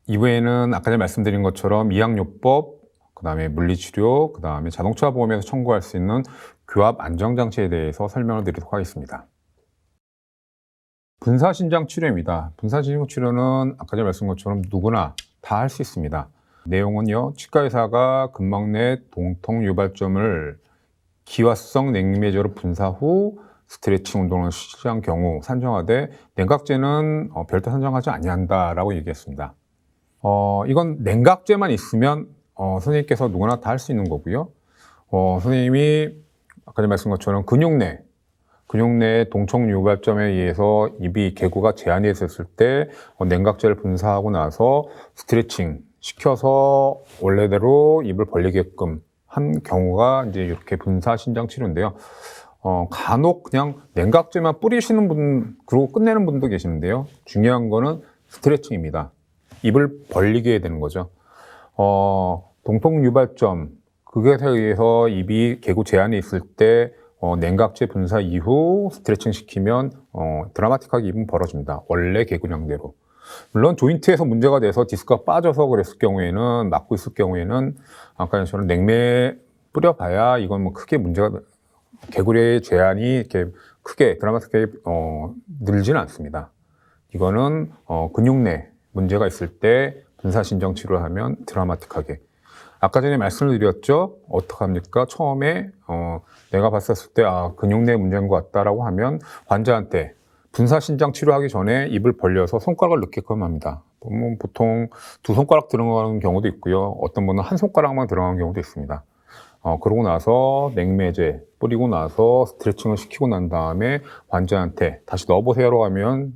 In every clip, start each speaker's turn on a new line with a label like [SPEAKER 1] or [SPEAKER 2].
[SPEAKER 1] 이후에는 아까 전에 말씀드린 것처럼 이학요법, 그 다음에 물리치료, 그 다음에 자동차 보험에서 청구할 수 있는 교합 안정장치에 대해서 설명을 드리도록 하겠습니다. 분사신장 치료입니다. 분사신장 치료는 아까 전에 말씀드린 것처럼 누구나 다 할 수 있습니다. 내용은요, 치과의사가 근막 내 동통 유발점을 기화성 냉매제로 분사 후 스트레칭 운동을 실시한 경우 산정하되 냉각제는 별도 산정하지 아니한다라고 얘기했습니다. 이건 냉각제만 있으면 선생님께서 누구나 다 할 수 있는 거고요. 선생님이 아까 전에 말씀드린 것처럼 근육 내 동청 유발점에 의해서 입이 개구가 제한이 있었을 때 냉각제를 분사하고 나서 스트레칭 시켜서 원래대로 입을 벌리게끔 한 경우가 이제 이렇게 분사신장 치료인데요. 간혹 그냥 냉각제만 뿌리시는 분, 그리고 끝내는 분도 계시는데요. 중요한 거는 스트레칭입니다. 입을 벌리게 해야 되는 거죠. 동통 유발점, 그것에 의해서 입이 개구 제한이 있을 때 냉각제 분사 이후 스트레칭 시키면 드라마틱하게 입은 벌어집니다. 원래 개구량대로. 물론 조인트에서 문제가 돼서 디스크가 빠져서 그랬을 경우에는, 막고 있을 경우에는 아까 저는 냉매 뿌려봐야 이건 뭐 크게 문제가, 개구리의 제한이 이렇게 크게 드라마틱하게 늘지는 않습니다. 이거는 근육 내 문제가 있을 때 분사신장 치료를 하면 드라마틱하게. 아까 전에 말씀을 드렸죠. 어떡합니까? 처음에 내가 봤었을 때 근육 내 문제인 것 같다라고 하면 환자한테 분사신장 치료하기 전에 입을 벌려서 손가락을 넣게끔 합니다. 보통 두 손가락 들어가는 경우도 있고요. 어떤 분은 한 손가락만 들어가는 경우도 있습니다. 그러고 나서 냉매제 뿌리고 나서 스트레칭을 시키고 난 다음에 환자한테 다시 넣어보세요라고 하면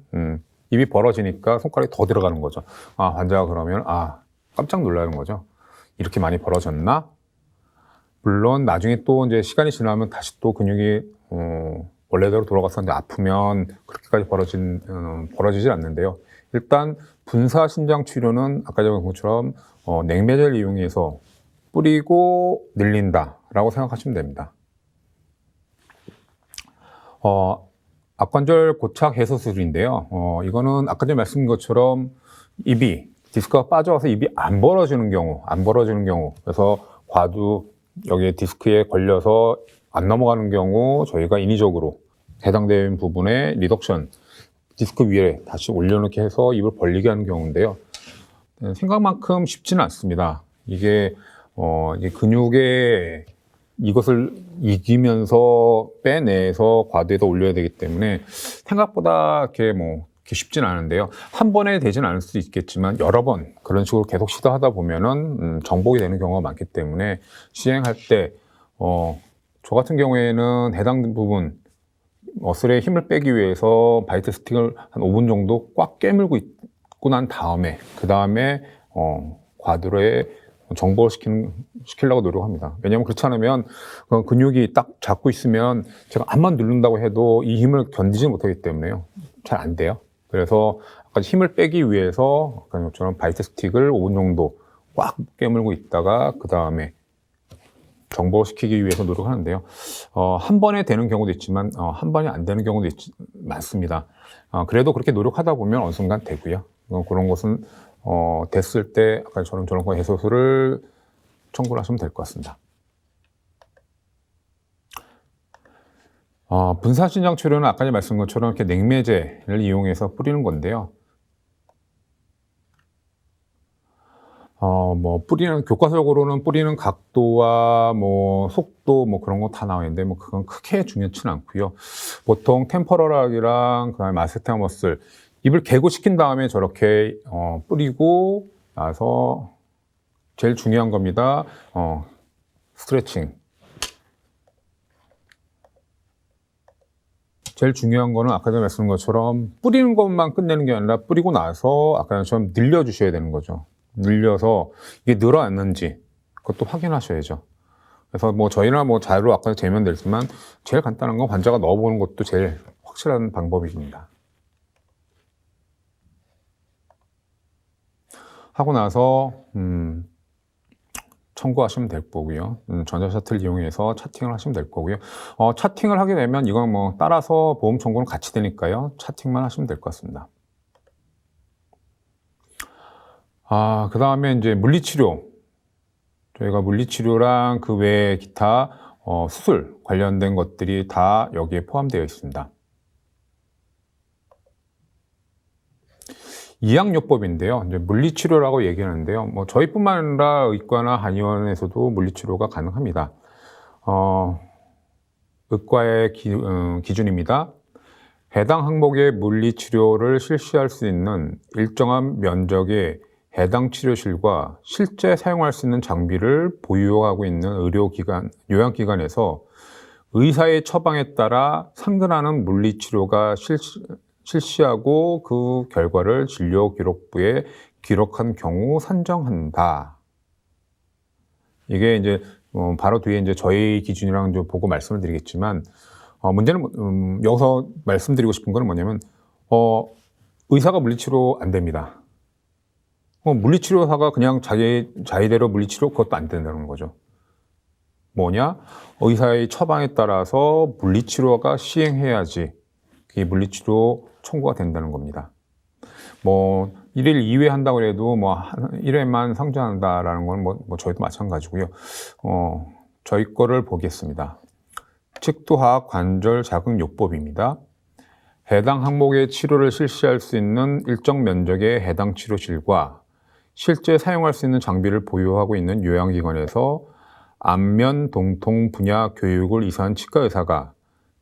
[SPEAKER 1] 입이 벌어지니까 손가락이 더 들어가는 거죠. 환자가 그러면 깜짝 놀라는 거죠. 이렇게 많이 벌어졌나? 물론 나중에 또 이제 시간이 지나면 다시 또 근육이 원래대로 돌아가서 이제 아프면 그렇게까지 벌어지질 않는데요. 일단 분사신장 치료는 아까 전에 것처럼 냉매제를 이용해서 뿌리고 늘린다라고 생각하시면 됩니다. 악관절 고착 해소 수술인데요. 이거는 아까 전에 말씀드린 것처럼 입이 디스크가 빠져서 입이 안 벌어지는 경우, 그래서 과두 여기에 디스크에 걸려서 안 넘어가는 경우 저희가 인위적으로 해당되는 부분에 리덕션, 디스크 위에 다시 올려놓게 해서 입을 벌리게 하는 경우인데요. 생각만큼 쉽지는 않습니다. 이게 근육에 이것을 이기면서 빼내서 과두에다 올려야 되기 때문에 생각보다 이렇게 쉽진 않은데요. 한 번에 되진 않을 수도 있겠지만 여러 번 그런 식으로 계속 시도하다 보면은 정복이 되는 경우가 많기 때문에 시행할 때 저 같은 경우에는 해당 부분 머슬에 힘을 빼기 위해서 바이트 스틱을 한 5분 정도 꽉 깨물고 있고 난 다음에 그 다음에 과두에 정복을 시키려고 노력합니다. 왜냐하면 그렇지 않으면 근육이 딱 잡고 있으면 제가 암만 누른다고 해도 이 힘을 견디지 못하기 때문에요. 잘 안 돼요. 그래서 아까 힘을 빼기 위해서 아까 것처럼 바이트 스틱을 5분 정도 꽉 깨물고 있다가 그 다음에 정복을 시키기 위해서 노력하는데요. 한 번에 되는 경우도 있지만 한 번에 안 되는 경우도 많습니다. 그래도 그렇게 노력하다 보면 어느 순간 되고요. 그런 것은 됐을 때 아까 저런 거 해소술을 청구를 하시면 될 것 같습니다. 분사신장 치료는 아까 말씀드린 것처럼 이렇게 냉매제를 이용해서 뿌리는 건데요. 교과서적으로는 뿌리는 각도와 속도 그런 거 다 나와 있는데 그건 크게 중요치는 않고요. 보통 템퍼럴락이랑 그다음에 마스테아 머슬 입을 개고시킨 다음에 저렇게 뿌리고 나서 제일 중요한 겁니다. 스트레칭. 제일 중요한 거는 아까 전에 말씀드린 것처럼 뿌리는 것만 끝내는 게 아니라 뿌리고 나서 아까 전처럼 늘려주셔야 되는 거죠. 늘려서 이게 늘어났는지 그것도 확인하셔야죠. 그래서 저희나 자료 아까 재면 되지만 제일 간단한 건 환자가 넣어보는 것도 제일 확실한 방법입니다. 하고 나서 청구하시면 될 거고요. 전자셔틀 이용해서 차팅을 하시면 될 거고요. 차팅을 하게 되면 이건 따라서 보험 청구는 같이 되니까요. 차팅만 하시면 될 것 같습니다. 그 다음에 이제 물리치료. 저희가 물리치료랑 그 외에 기타 수술 관련된 것들이 다 여기에 포함되어 있습니다. 이양요법인데요. 이제 물리치료라고 얘기하는데요. 뭐 저희뿐만 아니라 의과나 한의원에서도 물리치료가 가능합니다. 의과의 기준입니다. 해당 항목의 물리치료를 실시할 수 있는 일정한 면적의 해당 치료실과 실제 사용할 수 있는 장비를 보유하고 있는 의료기관, 요양기관에서 의사의 처방에 따라 상근하는 물리치료가 실시하고 그 결과를 진료기록부에 기록한 경우 산정한다. 이게 이제 바로 뒤에 이제 저희 기준이랑 좀 보고 말씀을 드리겠지만, 문제는 여기서 말씀드리고 싶은 거는 뭐냐면 의사가 물리치료 안 됩니다. 물리치료사가 그냥 자의대로 물리치료, 그것도 안 된다는 거죠. 뭐냐? 의사의 처방에 따라서 물리치료가 시행해야지 그게 물리치료 청구가 된다는 겁니다. 뭐 1일 2회 한다고 해도 뭐 1회만 상주한다라는 건 뭐 저희도 마찬가지고요. 저희 거를 보겠습니다. 측도하악 관절 자극 요법입니다. 해당 항목의 치료를 실시할 수 있는 일정 면적의 해당 치료실과 실제 사용할 수 있는 장비를 보유하고 있는 요양기관에서 안면 동통 분야 교육을 이수한 치과의사가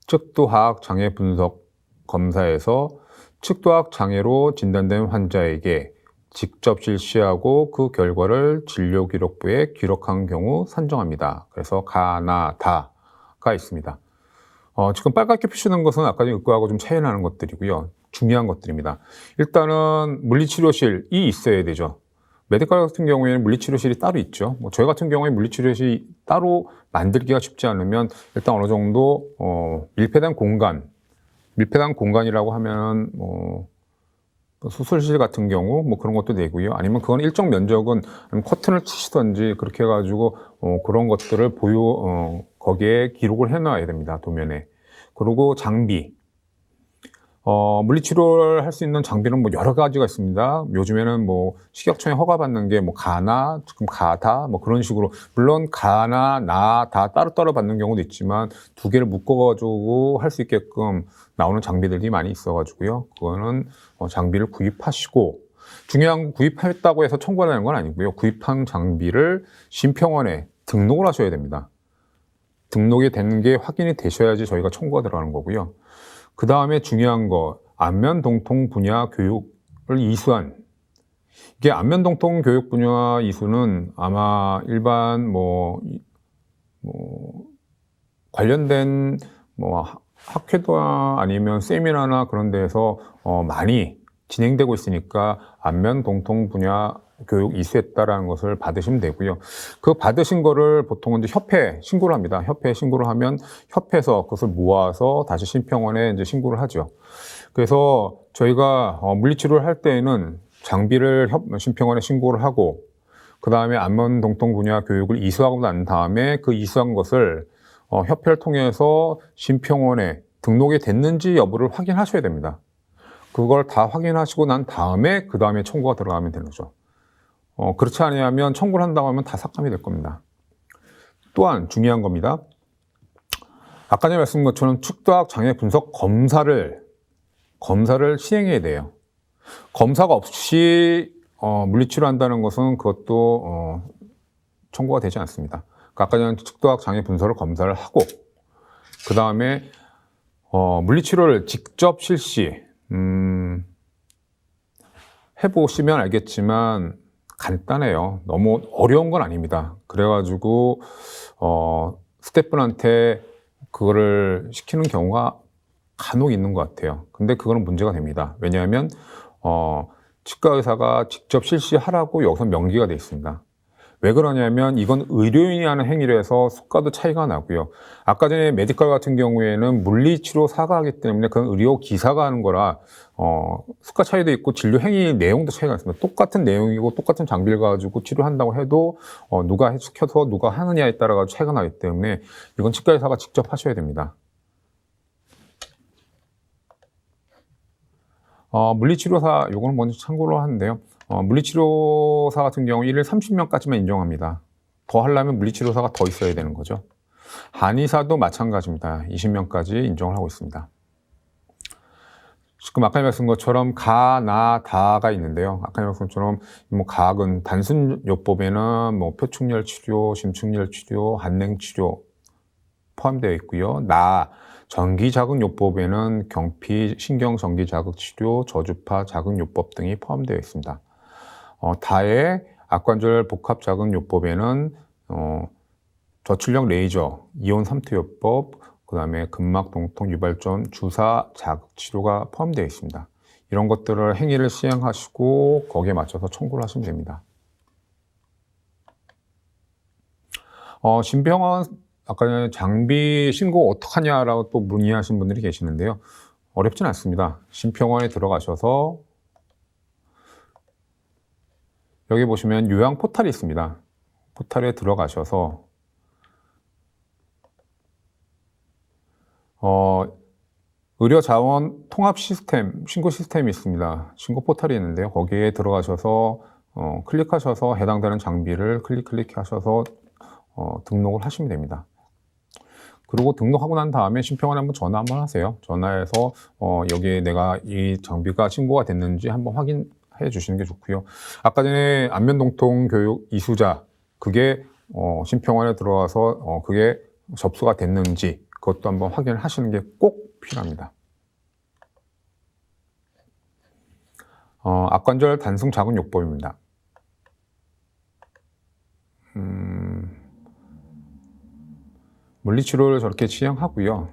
[SPEAKER 1] 측도하악 장애 분석 검사에서 측도하악 장애로 진단된 환자에게 직접 실시하고 그 결과를 진료기록부에 기록한 경우 산정합니다. 그래서 가나 다가 있습니다. 지금 빨갛게 표시된 것은 아까 의과하고 좀 차이 나는 것들이고요. 중요한 것들입니다. 일단은 물리치료실이 있어야 되죠. 메디컬 같은 경우에는 물리치료실이 따로 있죠. 뭐 저희 같은 경우에 물리치료실이 따로 만들기가 쉽지 않으면 일단 어느 정도 밀폐된 공간이라고 하면 수술실 같은 경우 뭐 그런 것도 되고요. 아니면 그건 일정 면적은 커튼을 치시던지 그렇게 해가지고 그런 것들을 거기에 기록을 해놔야 됩니다. 도면에. 그리고 장비. 물리치료를 할 수 있는 장비는 뭐 여러 가지가 있습니다. 요즘에는 뭐 식약청에 허가받는 게 뭐 가나, 지금 가다, 뭐 그런 식으로. 물론 가나, 나, 다 따로따로 받는 경우도 있지만 두 개를 묶어가지고 할 수 있게끔 나오는 장비들이 많이 있어가지고요. 그거는 장비를 구입하시고, 중요한 건 구입했다고 해서 청구하는 건 아니고요. 구입한 장비를 심평원에 등록을 하셔야 됩니다. 등록이 된 게 확인이 되셔야지 저희가 청구가 들어가는 거고요. 그 다음에 중요한 거, 안면동통 분야 교육을 이수한. 이게 안면동통 교육 분야 이수는 아마 일반 관련된 학회나 아니면 세미나나 그런 데에서 많이 진행되고 있으니까 안면동통 분야 교육 이수했다라는 것을 받으시면 되고요. 그 받으신 거를 보통은 이제 협회에 신고를 합니다. 협회에 신고를 하면 협회에서 그것을 모아서 다시 심평원에 이제 신고를 하죠. 그래서 저희가 물리치료를 할 때에는 장비를 심평원에 신고를 하고 그 다음에 안면동통 분야 교육을 이수하고 난 다음에 그 이수한 것을 협회를 통해서 심평원에 등록이 됐는지 여부를 확인하셔야 됩니다. 그걸 다 확인하시고 난 다음에 그 다음에 청구가 들어가면 되는 거죠. 그렇지 않으면 청구를 한다고 하면 다 삭감이 될 겁니다. 또한 중요한 겁니다. 아까 전에 말씀드린 것처럼 측도학 장애 분석 검사를 시행해야 돼요. 검사가 없이 물리치료 한다는 것은 그것도 청구가 되지 않습니다. 그러니까 아까 전에 측도학 장애 분석을 검사를 하고 그 다음에 물리치료를 직접 실시 해보시면 알겠지만 간단해요. 너무 어려운 건 아닙니다. 그래가지고 스태프분한테 그거를 시키는 경우가 간혹 있는 것 같아요. 근데 그거는 문제가 됩니다. 왜냐하면 치과 의사가 직접 실시하라고 여기서 명기가 돼 있습니다. 왜 그러냐면 이건 의료인이 하는 행위라서 수가도 차이가 나고요. 아까 전에 메디컬 같은 경우에는 물리치료사가 하기 때문에 그건 의료기사가 하는 거라 수가 차이도 있고 진료 행위 내용도 차이가 있습니다. 똑같은 내용이고 똑같은 장비를 가지고 치료한다고 해도 누가 시켜서 누가 하느냐에 따라 차이가 나기 때문에 이건 치과 의사가 직접 하셔야 됩니다. 물리치료사 요거는 먼저 참고로 하는데요. 물리치료사 같은 경우 1일 30명까지만 인정합니다. 더 하려면 물리치료사가 더 있어야 되는 거죠. 한의사도 마찬가지입니다. 20명까지 인정을 하고 있습니다. 지금 아까 말씀드린 것처럼 가, 나, 다가 있는데요. 아까 말씀드린 것처럼 가학은 단순 요법에는 표충열 치료, 심충열 치료, 한냉 치료 포함되어 있고요. 나, 전기자극 요법에는 경피, 신경 전기자극 치료, 저주파 자극 요법 등이 포함되어 있습니다. 다의 악관절 복합 자극 요법에는 저출력 레이저, 이온 삼투요법, 그 다음에 근막 동통 유발점 주사 자극 치료가 포함되어 있습니다. 이런 것들을 행위를 시행하시고 거기에 맞춰서 청구를 하시면 됩니다. 신병원 아까 장비 신고 어떡하냐라고 또 문의하신 분들이 계시는데요. 어렵진 않습니다. 신병원에 들어가셔서 여기 보시면 요양 포탈이 있습니다. 포탈에 들어가셔서 의료자원 통합 시스템, 신고 시스템이 있습니다. 신고 포털이 있는데요. 거기에 들어가셔서 클릭하셔서 해당되는 장비를 클릭하셔서 등록을 하시면 됩니다. 그리고 등록하고 난 다음에 신병원에 한번 전화 한번 하세요. 전화해서 여기에 내가 이 장비가 신고가 됐는지 한번 확인해 주시는 게 좋고요. 아까 전에 안면동통 교육 이수자 그게 신병원에 들어와서 그게 접수가 됐는지 그것도 한번 확인을 하시는 게 꼭 필요합니다. 악관절 단승 자극 요법입니다. 물리치료를 저렇게 시행하고요.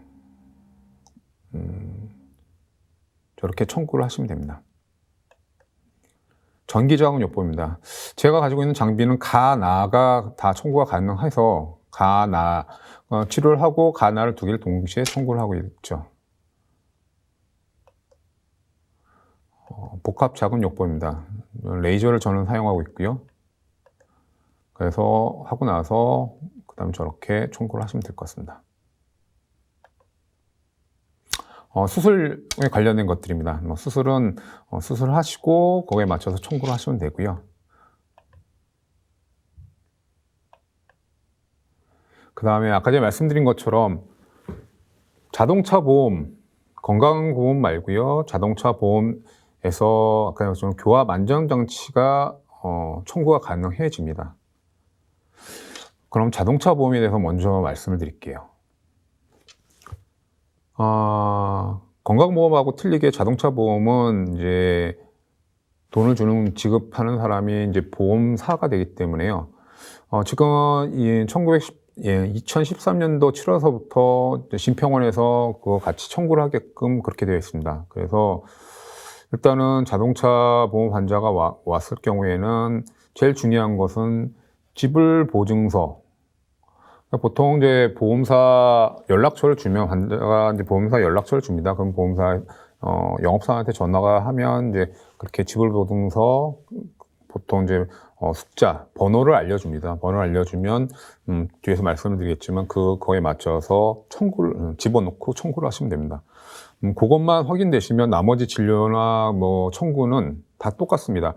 [SPEAKER 1] 저렇게 청구를 하시면 됩니다. 전기자극 요법입니다. 제가 가지고 있는 장비는 가, 나가 다 청구가 가능해서 가, 나 치료를 하고 가, 나를 두 개를 동시에 청구를 하고 있죠. 복합 자극 요법입니다. 레이저를 저는 사용하고 있고요. 그래서 하고 나서 그 다음에 저렇게 청구를 하시면 될 것 같습니다. 수술에 관련된 것들입니다. 수술은 수술하시고 거기에 맞춰서 청구를 하시면 되고요. 그 다음에 아까 전에 말씀드린 것처럼 자동차 보험, 건강보험 말고요. 자동차 보험에서 아까 좀 교합 안전장치가 청구가 가능해집니다. 그럼 자동차 보험에 대해서 먼저 말씀을 드릴게요. 건강보험하고 틀리게 자동차 보험은 이제 돈을 지급하는 사람이 이제 보험사가 되기 때문에요. 지금 2013년도 7월서부터 신평원에서 그거 같이 청구를 하게끔 그렇게 되어 있습니다. 그래서 일단은 자동차 보험 환자가 왔을 경우에는 제일 중요한 것은 지불보증서. 보통 이제 보험사 연락처를 주면 환자가 이제 보험사 연락처를 줍니다. 그럼 보험사 영업사한테 전화가 하면 이제 그렇게 지불보증서 보통 이제 숫자 번호를 알려줍니다. 번호를 알려주면 뒤에서 말씀을 드리겠지만 그거에 맞춰서 청구를 집어넣고 청구를 하시면 됩니다. 그것만 확인되시면 나머지 진료나 청구는 다 똑같습니다.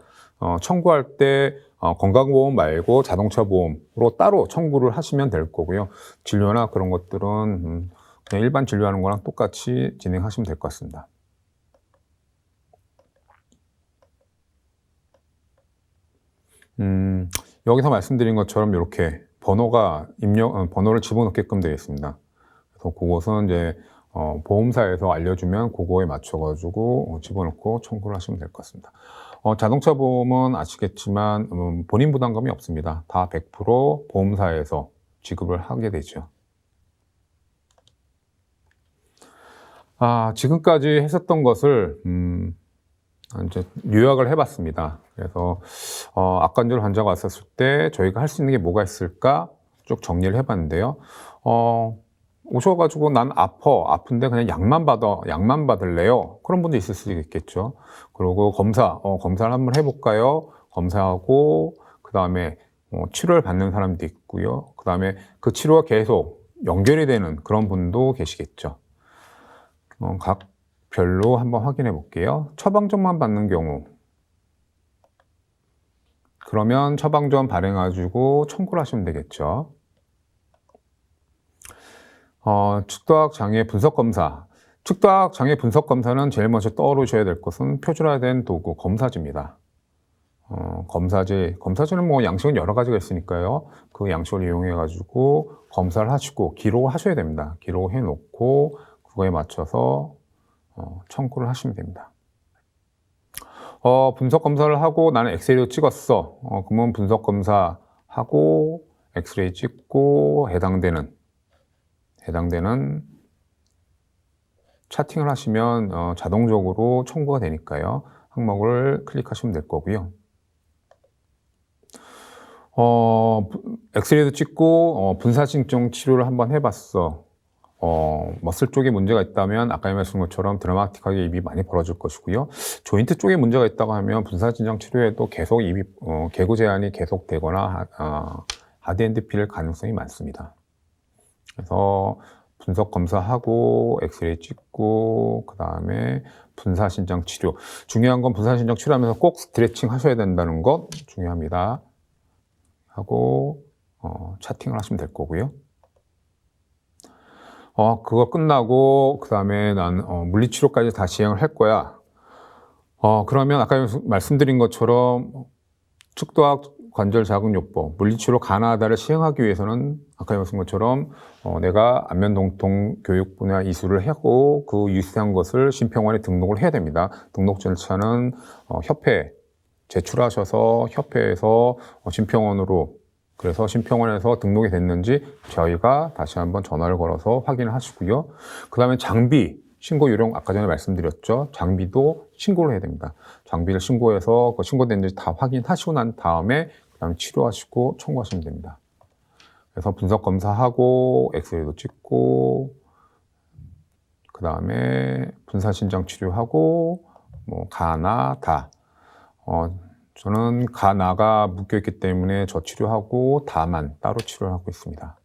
[SPEAKER 1] 청구할 때 건강보험 말고 자동차 보험으로 따로 청구를 하시면 될 거고요. 진료나 그런 것들은 그냥 일반 진료하는 거랑 똑같이 진행하시면 될 것 같습니다. 여기서 말씀드린 것처럼 이렇게 번호를 집어넣게끔 되어 있습니다. 그래서 그것은 이제 보험사에서 알려주면 그거에 맞춰가지고 집어넣고 청구를 하시면 될 것 같습니다. 자동차 보험은 아시겠지만 본인 부담금이 없습니다. 다 100% 보험사에서 지급을 하게 되죠. 지금까지 했었던 것을 이제 요약을 해봤습니다. 그래서 악관절 환자가 왔었을 때 저희가 할 수 있는 게 뭐가 있을까 쭉 정리를 해봤는데요. 오셔가지고 난 아픈데 그냥 약만 받을래요. 그런 분도 있을 수 있겠죠. 그리고 검사를 한번 해볼까요? 검사하고 그 다음에 치료를 받는 사람도 있고요. 그 다음에 그 치료가 계속 연결이 되는 그런 분도 계시겠죠. 각 별로 한번 확인해 볼게요. 처방전만 받는 경우 그러면 처방전 발행해가지고 청구를 하시면 되겠죠. 측도학 장애 분석 검사. 측도학 장애 분석 검사는 제일 먼저 떠오르셔야 될 것은 표준화된 도구 검사지입니다. 검사지는 뭐 양식은 여러 가지가 있으니까요. 그 양식을 이용해 가지고 검사를 하시고 기록을 하셔야 됩니다. 기록을 해 놓고 그거에 맞춰서 청구를 하시면 됩니다. 분석 검사를 하고 나는 엑스레이도 찍었어. 그러면 분석 검사 하고 엑스레이 찍고 해당되는 차팅을 하시면 자동적으로 청구가 되니까요. 항목을 클릭하시면 될 거고요. 엑스레이도 찍고 분사신경 치료를 한번 해봤어. 머슬 쪽에 문제가 있다면 아까 말씀한 것처럼 드라마틱하게 입이 많이 벌어질 것이고요. 조인트 쪽에 문제가 있다고 하면 분사신경 치료에도 계속 입이 개구 제한이 계속되거나 하드엔드필 가능성이 많습니다. 그래서 분석 검사하고 엑스레이 찍고 그 다음에 분사신장 치료. 중요한 건 분사신장 치료하면서 꼭 스트레칭 하셔야 된다는 것 중요합니다. 하고 차팅을 하시면 될 거고요. 그거 끝나고 그 다음에 난 물리치료까지 다 시행을 할 거야. 그러면 아까 말씀드린 것처럼 측도학 관절 자극요법, 물리치료 가나다를 시행하기 위해서는 아까 말씀한 것처럼 내가 안면동통 교육 분야 이수를 하고 그 이수한 것을 심평원에 등록을 해야 됩니다. 등록 절차는 협회에 제출하셔서 협회에서 심평원으로 그래서 심평원에서 등록이 됐는지 저희가 다시 한번 전화를 걸어서 확인을 하시고요. 그 다음에 장비 신고 요령 아까 전에 말씀드렸죠. 장비도 신고를 해야 됩니다. 장비를 신고해서 그 신고된지 다 확인하시고 난 다음에 그다음에 치료하시고 청구하시면 됩니다. 그래서 분석 검사하고 엑스레이도 찍고 그 다음에 분사신장 치료하고 뭐 가나 다. 저는 가나가 묶여있기 때문에 저 치료하고 다만 따로 치료를 하고 있습니다.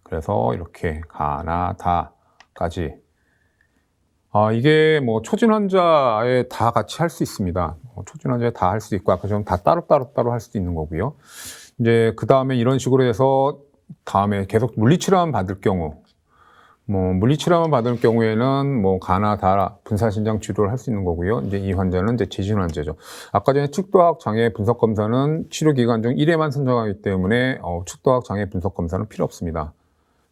[SPEAKER 1] 그래서 이렇게 가나 다까지 이게 뭐 초진 환자에 다 같이 할 수 있습니다. 초진 환자에 다 할 수 있고 아까 좀 다 따로 할 수도 있는 거고요. 이제 그 다음에 이런 식으로 해서 다음에 계속 물리치료만 받을 경우 물리치료만 받을 경우에는 가나 다 분사신장 치료를 할 수 있는 거고요. 이제 이 환자는 이제 재진 환자죠. 아까 전에 측도학 장애 분석 검사는 치료 기간 중 1회만 선정하기 때문에 측도학 장애 분석 검사는 필요 없습니다.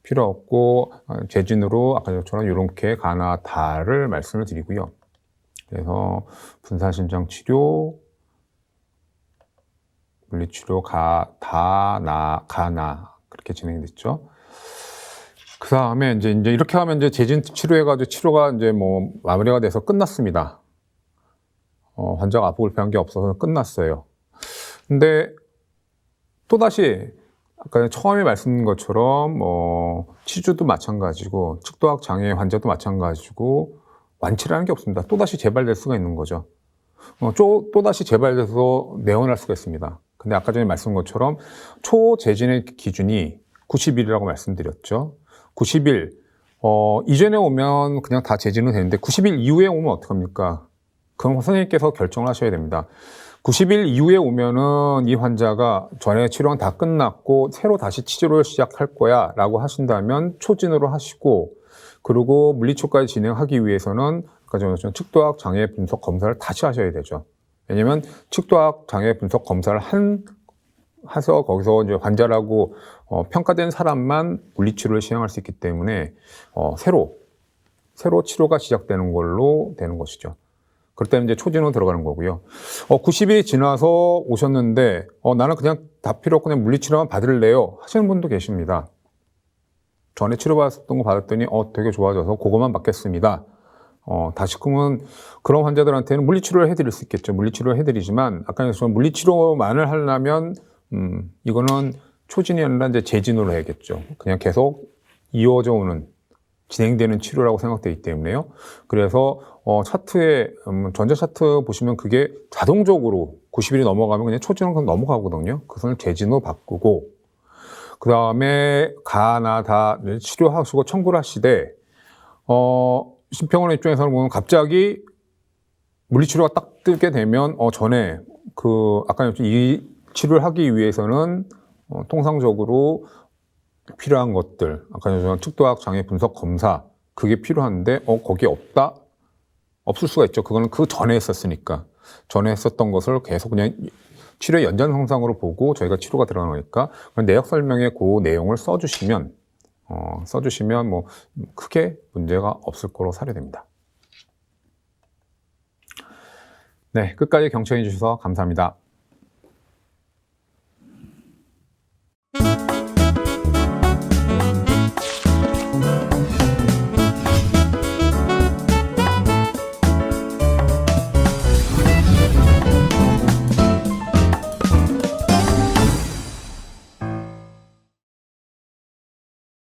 [SPEAKER 1] 필요 없고 재진으로 아까 전처럼 이렇게 가나 다를 말씀을 드리고요. 그래서 분사신장 치료, 물리치료 가나 그렇게 진행됐죠. 그 다음에 이제 이렇게 하면 이제 재진 치료해가지고 치료가 이제 마무리가 돼서 끝났습니다. 환자가 아프고 불편한 게 없어서 끝났어요. 근데 또다시 아까 처음에 말씀드린 것처럼 치주도 마찬가지고 측도학 장애 환자도 마찬가지고 완치라는 게 없습니다. 또다시 재발될 수가 있는 거죠. 또다시 재발돼서 내원할 수가 있습니다. 근데 아까 전에 말씀드린 것처럼 초재진의 기준이 90일이라고 말씀드렸죠. 90일 이전에 오면 그냥 다 재진은 되는데 90일 이후에 오면 어떡합니까? 그럼 선생님께서 결정을 하셔야 됩니다. 90일 이후에 오면은 이 환자가 전에 치료가 다 끝났고 새로 다시 치료를 시작할 거야 라고 하신다면 초진으로 하시고 그리고 물리치료까지 진행하기 위해서는 아까 전에 측도학 장애 분석 검사를 다시 하셔야 되죠. 왜냐면 측도학 장애 분석 검사를 해서 거기서 이제 환자라고 평가된 사람만 물리치료를 시행할 수 있기 때문에 새로 치료가 시작되는 걸로 되는 것이죠. 그럴 때는 이제 초진으로 들어가는 거고요. 90일이 지나서 오셨는데 나는 그냥 다 필요 없고 그냥 물리치료만 받을래요 하시는 분도 계십니다. 전에 치료받았던 거 받았더니 되게 좋아져서 그것만 받겠습니다. 다시 그러면 그런 환자들한테는 물리치료를 해드릴 수 있겠죠. 물리치료를 해드리지만 아까 말씀드린 물리치료만을 하려면 이거는 초진이 아니라 이제 재진으로 해야겠죠. 그냥 계속 이어져 오는 진행되는 치료라고 생각되기 때문에요. 그래서 차트에 전자 차트 보시면 그게 자동적으로 90일이 넘어가면 그냥 초진으로 그냥 넘어가거든요. 그것을 재진으로 바꾸고 그 다음에 가나 다 치료하시고 청구를 하시되 심평원 입장에서는 보면 갑자기 물리치료가 딱 뜨게 되면 전에 아까 이 치료를 하기 위해서는 통상적으로 필요한 것들, 아까 전에 특도학 장애 분석 검사, 그게 필요한데 거기에 없다? 없을 수가 있죠. 그거는 그 전에 했었으니까. 전에 했었던 것을 계속 그냥 치료의 연장선상으로 보고 저희가 치료가 들어가니까 내역 설명에 그 내용을 써주시면 뭐 크게 문제가 없을 거로 사례됩니다. 네, 끝까지 경청해 주셔서 감사합니다.